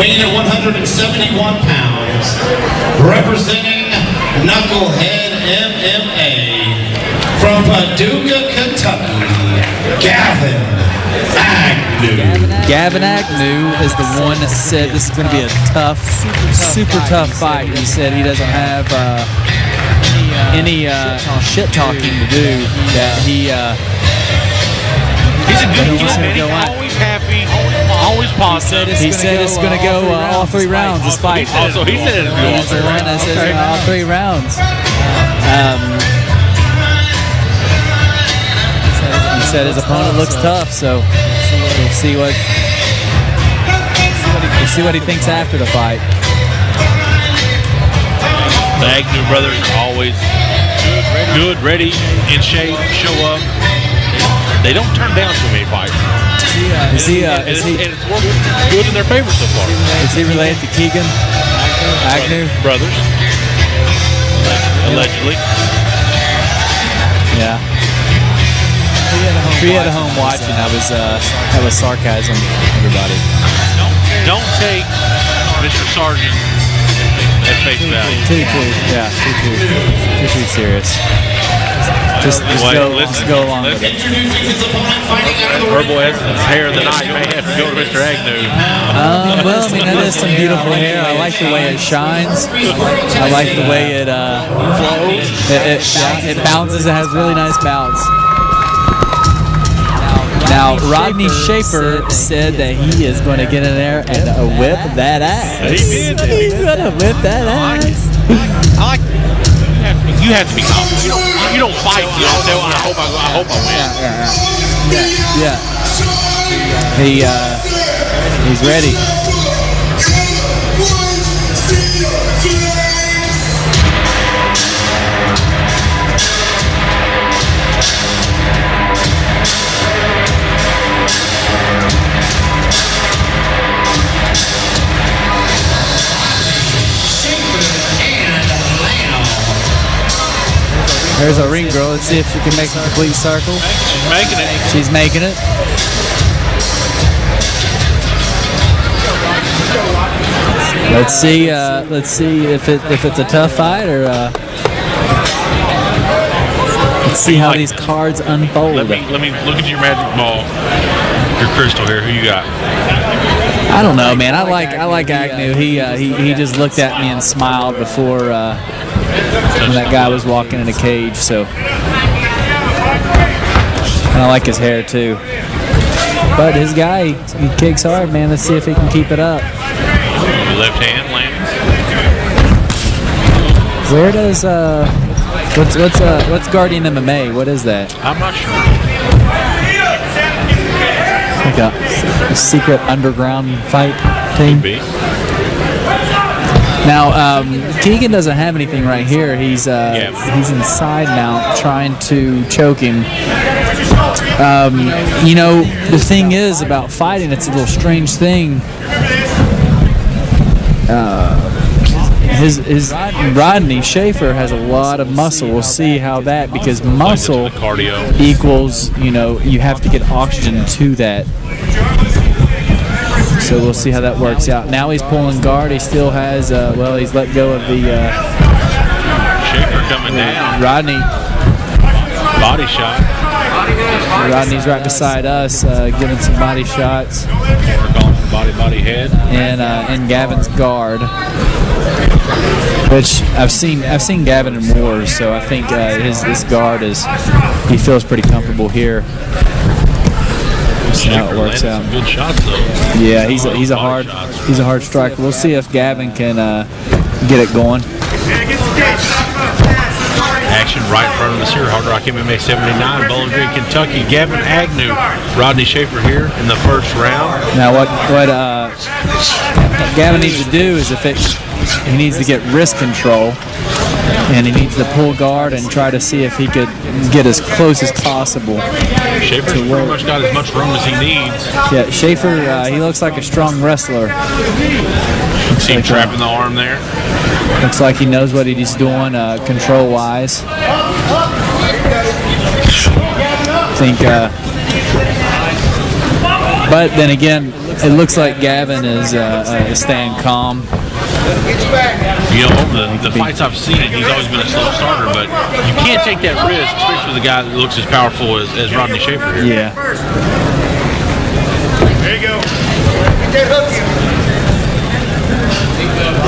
weighing at 171 pounds, representing Knucklehead MMA from Paducah, Kentucky, Gavin Agnew. Gavin Agnew is the one that said this is going to be a tough, super tough fight. He said he doesn't have any shit talking to do. That he's a good kid. He's always happy, always positive. He said it's going to go all 3 rounds. This fight. Also, he said it's going to go all 3 rounds. He said his opponent looks tough, so we'll see what he thinks after the fight. The Agnew brothers are always good, ready, in shape, show up. They don't turn down too many fights. And it's working good in their favor so far. Is he related to Keegan Agnew? Brothers. Allegedly. Yeah. If you had a home watching, that was sarcasm, everybody. Don't take Mr. Sargent at face value. Too serious. Just go along with it. Verbal essence, hair of the night may have to go to Mr. Agnew. Well, I mean, that is some beautiful hair. I like the way it shines. I like the way it flows. It bounces. It has really nice bounce. Now, Rodney Shafer said that he is going to get in there and whip that ass. He did. He's going to whip that ass. I like you have to be confident. You don't fight. You don't say, well, I hope I win. Yeah. He's ready. There's a ring girl. Let's see if she can make a complete circle. She's making it. She's making it. Let's see if it's a tough fight or. Let's see how these cards unfold. Let me look at your magic ball. Your crystal here. Who you got? I don't know, man. I like Agnew. He just looked at me and smiled before when that guy was walking in a cage. So, and I like his hair too. But his guy, he kicks hard, man. Let's see if he can keep it up. Your left hand lands. Where does what's Guardian MMA? What is that? I'm not sure. Like a secret underground fight team. Could be. Now, Keegan doesn't have anything right here. He's inside now, trying to choke him. You know, the thing is about fighting, it's a little strange thing. His Rodney Shafer has a lot of muscle. We'll see how that, because muscle equals, you know, you have to get oxygen to that. So we'll see how that works out. Now he's pulling guard. He still has, he's let go of the Shafer coming down. Rodney. Body shot. Rodney's right beside us, giving some body shots. We're going for body head. And Gavin's guard, which I've seen Gavin in wars, so I think his guard he feels pretty comfortable here. See how it works out. Good shots though. Yeah, he's a hard striker. We'll see if Gavin can get it going. Action right in front of us here. Hardrock MMA 79, Bowling Green, Kentucky. Gavin Agnew, Rodney Shafer here in the first round. Now what Gavin needs to do is he needs to get wrist control, and he needs to pull guard and try to see if he could get as close as possible. Shafer's pretty much got as much room as he needs. Yeah, Shafer, he looks like a strong wrestler. See him trapping the arm there. Looks like he knows what he's doing control-wise. I think, but then again, It looks like Gavin is staying calm. You know, the fights I've seen, he's always been a slow starter, but you can't take that risk, especially with a guy that looks as powerful as Rodney Shafer here. Yeah. There you go. Get that hook in.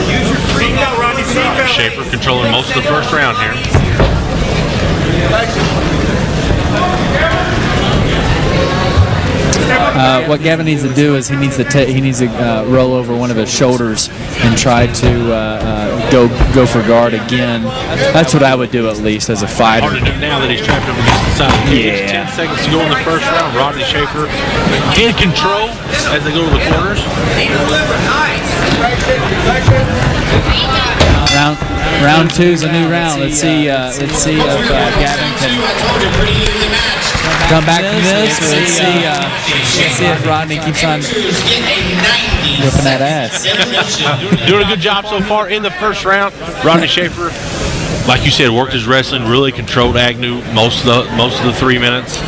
Use your seatbelt, Rodney. Seatbelt. Shafer controlling most of the first round here. What Gavin needs to do is he needs to roll over one of his shoulders and try to go for guard again. That's what I would do, at least as a fighter. Hard to do now that he's trapped up against the side of the cage. Yeah. 10 seconds to go in the first round. Rodney Shafer in control as they go to the corners. Round two is a new round. Let's see if Gavin can come back from this. Let's see if Rodney keeps on whipping that ass. Doing a good job so far in the first round. Rodney Shafer, like you said, worked his wrestling, really controlled Agnew most of the 3 minutes.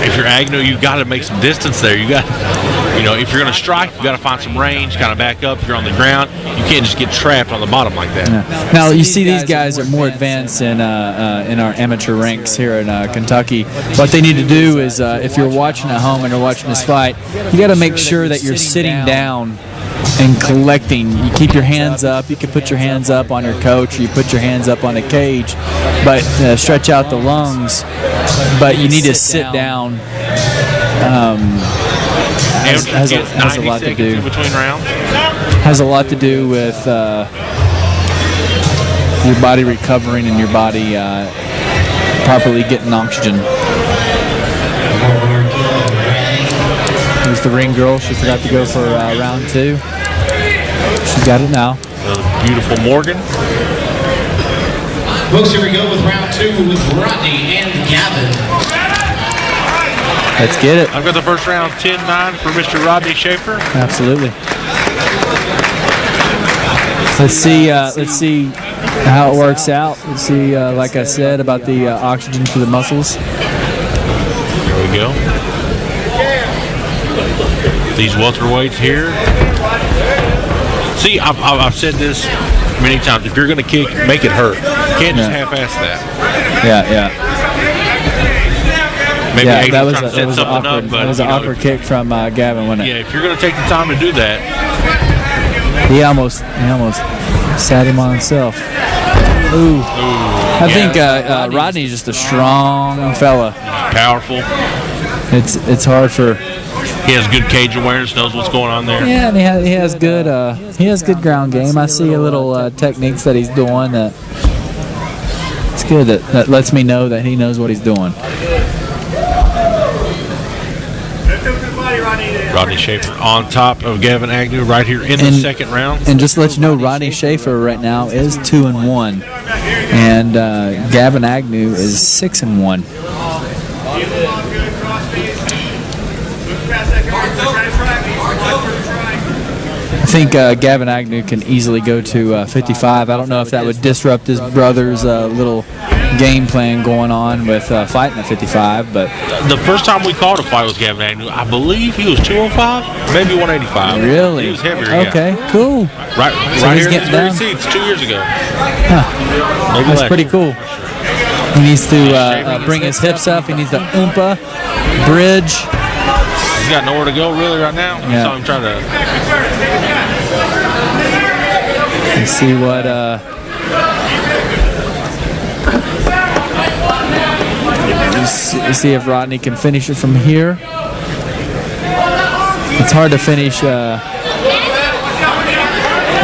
If you're Agnew, you got to make some distance there. You got, if you're going to strike, you got to find some range, kind of back up. If you're on the ground, you can't just get trapped on the bottom like that. Yeah. Now you see these guys are more advanced in our amateur ranks here in Kentucky. What they need to do is, if you're watching at home and you're watching this fight, you got to make sure that you're sitting down and collecting. You keep your hands up. You can put your hands up on your coach, or you put your hands up on the cage, but stretch out the lungs. But you need to sit down. Has a lot to do. Between rounds. Has a lot to do with your body recovering and your body properly getting oxygen. Here's the ring girl. She forgot to go for round two. She got it now. Beautiful Morgan. Folks, here we go with round two with Rodney and Gavin. Let's get it. I've got the first round 10-9 for Mr. Rodney Shafer. Absolutely. Let's see how it works out. Let's see, like I said, about the oxygen to the muscles. Here we go. These welterweights here. See, I've said this many times. If you're going to kick, make it hurt. You can't just half-ass that. Yeah. Maybe that was an awkward kick from Gavin, wasn't it? Yeah, if you're going to take the time to do that. He almost sat him on himself. Ooh. I think Rodney's just a strong fella. Powerful. It's hard for. He has good cage awareness, knows what's going on there. Yeah, and he has good ground game. I see a little techniques that he's doing that. It's good that lets me know that he knows what he's doing. Rodney Shafer on top of Gavin Agnew right here in the second round. And just to let you know, Rodney Shafer right now is 2-1, and Gavin Agnew is 6-1. I think Gavin Agnew can easily go to 55. I don't know if that would disrupt his brother's little game plan going on with fighting at 55, but the first time we called a fight with Gavin Agnew, I believe he was 205, maybe 185. Really? He was heavier. Okay, yeah. Cool. Right here in these very seats 2 years ago. Huh. That's pretty cool. He needs to bring his hips up. He needs to oompa, bridge. He's got nowhere to go really right now. Yeah. I saw him trying to. Let's see what. Let's see if Rodney can finish it from here. It's hard to finish.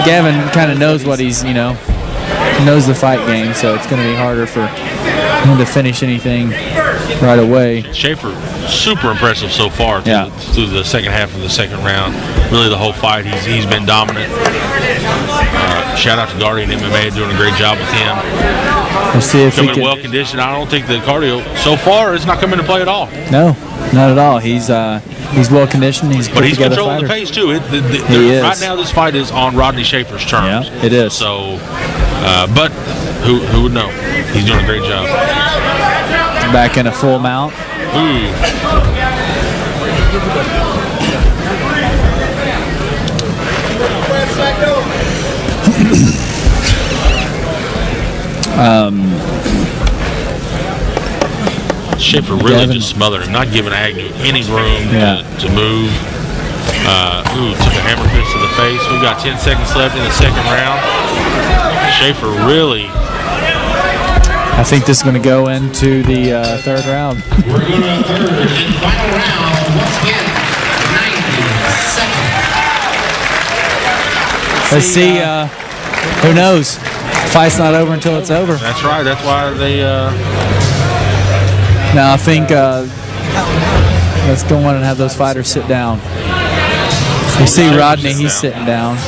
Gavin kind of knows what he's, knows the fight game, so it's going to be harder for him to finish anything right away. Shafer, super impressive so far through the second half of the second round. Really, the whole fight, he's been dominant. Shout out to Guardian MMA, doing a great job with him. We'll see if coming well conditioned. I don't think the cardio so far is not coming to play at all. No, not at all. He's well conditioned. He's controlling the pace too. He is. Right now, this fight is on Rodney Shafer's terms. Yeah, it is. So, but who would know? He's doing a great job. Back in a full mount. Ooh. Shafer really just smothered him, not giving Agnew any room to move. Took a hammer fist to the face. We've got 10 seconds left in the second round. Shafer really. I think this is going to go into the third round. We're going to third and final round. Once again, 90 seconds. Let's see. Who knows? Fight's not over until it's over. That's right. That's why they. Now I think let's go on and have those fighters sit down. You see Rodney, he's sitting down.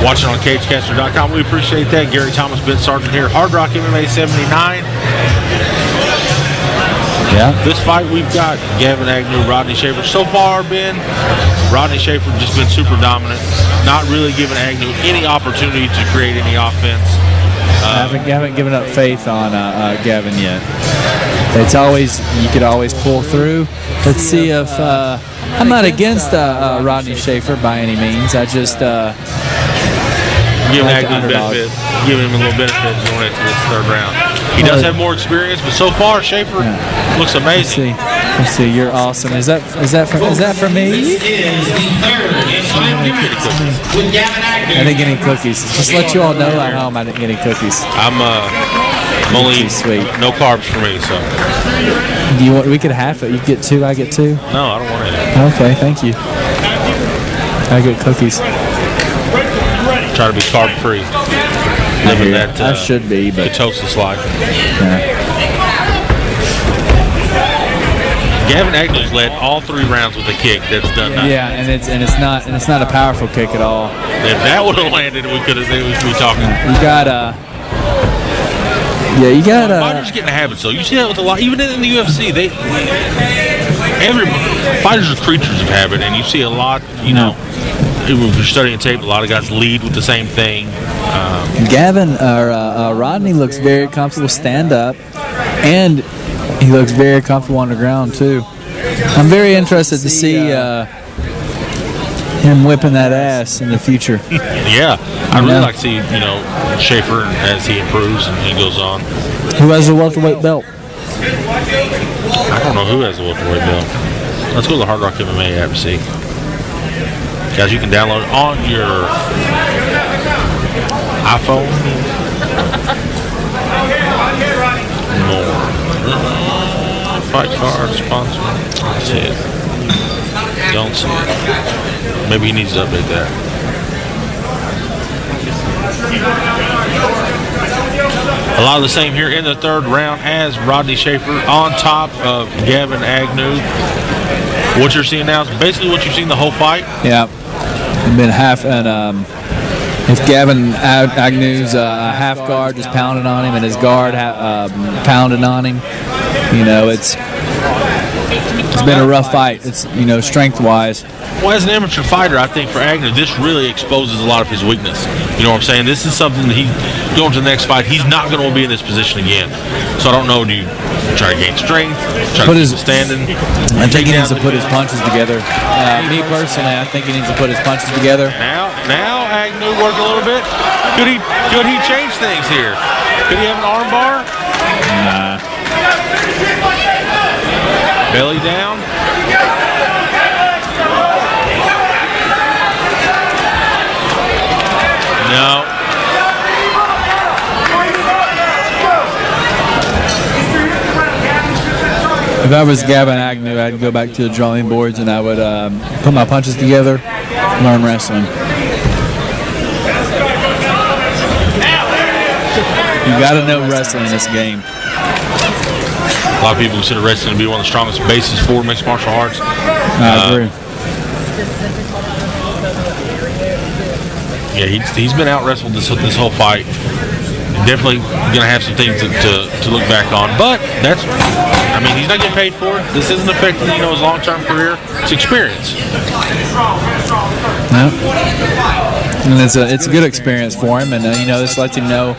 Watching on CageCaster.com, we appreciate that. Gary Thomas, Ben Sargent here. Hardrock MMA 79. Yeah. This fight we've got Gavin Agnew, Rodney Shafer. So far, Ben, Rodney Shafer just been super dominant, not really giving Agnew any opportunity to create any offense. I haven't given up faith on Gavin yet. It's always, you could always pull through. Let's see if I'm not against Rodney Shafer by any means. I just giving Agnew a benefit, giving him a little benefit going into this third round. He does have more experience, but so far Shafer looks amazing. Let's see. You're awesome. Is that for me? This is the third and final round with Gavin Agnew. I didn't get any cookies. Just let you all know at home I didn't get any cookies. I'm only sweet. No carbs for me, so. Do you want? We could half it. You get two. I get two. No, I don't want any. Okay, thank you. I get cookies. Try to be carb free. Living that I should be, but ketosis life. Yeah. Gavin Agnew's led all 3 rounds with a kick that's done nothing. Yeah, and it's not a powerful kick at all. If that would have landed, we could have been talking. You got fighters get in the habit. So you see that with a lot, even in the UFC. Fighters are creatures of habit, and you see a lot. You know, if you're studying tape, a lot of guys lead with the same thing. Rodney looks very comfortable stand up, and he looks very comfortable on the ground too. I'm very interested to see him whipping that ass in the future. Yeah, I really like to see Shafer as he improves and he goes on. Who has the welterweight belt? I don't know who has the welterweight belt. Let's go to the Hardrock MMA app and see. Guys, you can download on your iPhone. More. Fight card sponsor. That's it. Don't see it. Maybe he needs to update that. A lot of the same here in the third round as Rodney Shafer on top of Gavin Agnew. What you're seeing now is basically what you've seen the whole fight. Yeah. Been half, and if Gavin Agnew's half guard just pounding on him, and his guard pounding on him, it's been a rough fight. It's strength-wise. Well, as an amateur fighter, I think for Agnew, this really exposes a lot of his weakness. You know what I'm saying? This is something that he going to the next fight. He's not going to be in this position again. So I don't know. Do you try to gain strength? Try to keep standing? I think he needs to put his punches together. Me personally, I think he needs to put his punches together. Now Agnew worked a little bit. Could he change things here? Could he have an arm bar? Nah. Belly down. No. If I was Gavin Agnew, I'd go back to the drawing boards and I would put my punches together, learn wrestling. You got to know wrestling in this game. A lot of people consider wrestling to be one of the strongest bases for mixed martial arts. I agree. Yeah, he's been out wrestled this whole fight. Definitely gonna have some things to look back on, but I mean, he's not getting paid for it. This isn't affecting his long-term career. It's experience. Yeah. And it's a good experience for him, and this lets him know,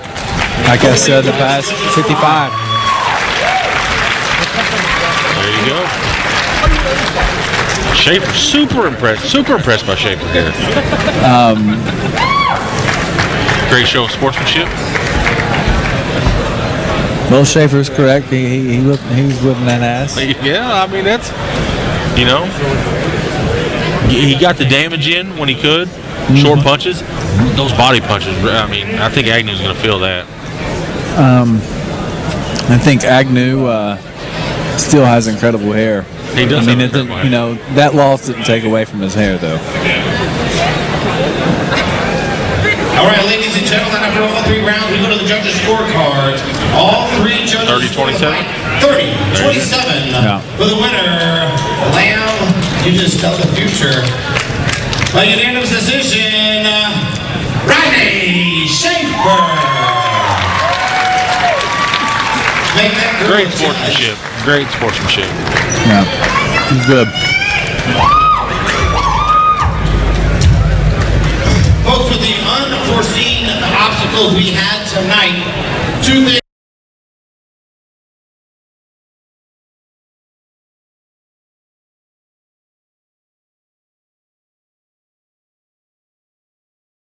like I said, the past 55. There you go. Shafer, super impressed by Shafer here. Great show of sportsmanship. Will Shafer's correct. He's whipping that ass. Yeah, I mean that's he got the damage in when he could. Short punches, those body punches. I mean, I think Agnew's going to feel that. I think Agnew still has incredible hair. He does. I mean, that loss didn't take away from his hair, though. All right, ladies and gentlemen, after all 3 rounds, we go to the judges' scorecards. All 3 judges 30-27? 30-27 Yeah. for the winner. Lamb, you just tell the future. By unanimous decision, Rodney Shafer. Great sportsmanship. Great sportsmanship. Yeah, he's good. Folks, with the unforeseen obstacles we had tonight, 2 things.